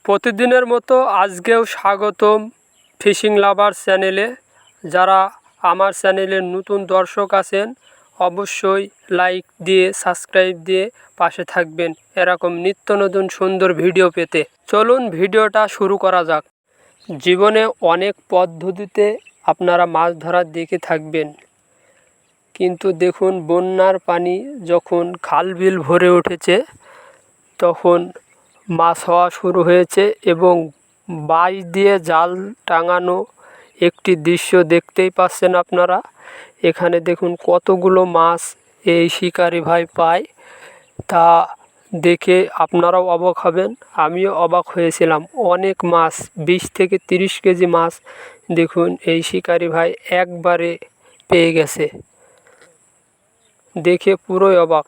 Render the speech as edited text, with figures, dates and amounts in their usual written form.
প্রতিদিনের মতো আজকেও স্বাগতম ফিশিং লাভার চ্যানেলে। যারা আমার চ্যানেলের নতুন দর্শক আছেন অবশ্যই লাইক দিয়ে সাবস্ক্রাইব দিয়ে পাশে থাকবেন এরকম নিত্য নতুন সুন্দর ভিডিও পেতে। চলুন ভিডিওটা শুরু করা যাক। জীবনে অনেক পদ্ধতিতে আপনারা মাছ ধরার দেখে থাকবেন, কিন্তু দেখুন বন্যার পানি যখন খাল বিল ভরে উঠেছে তখন মাছ হওয়া শুরু হয়েছে এবং বাইচ দিয়ে জাল টাঙানো একটি দৃশ্য দেখতেই পাচ্ছেন আপনারা। এখানে দেখুন কতগুলো মাছ এই শিকারি ভাই পায়, তা দেখে আপনারাও অবাক হবেন, আমিও অবাক হয়েছিলাম। অনেক মাছ 20 থেকে 30 কেজি মাছ দেখুন এই শিকারি ভাই একবারে পেয়ে গেছে, দেখে পুরোই অবাক।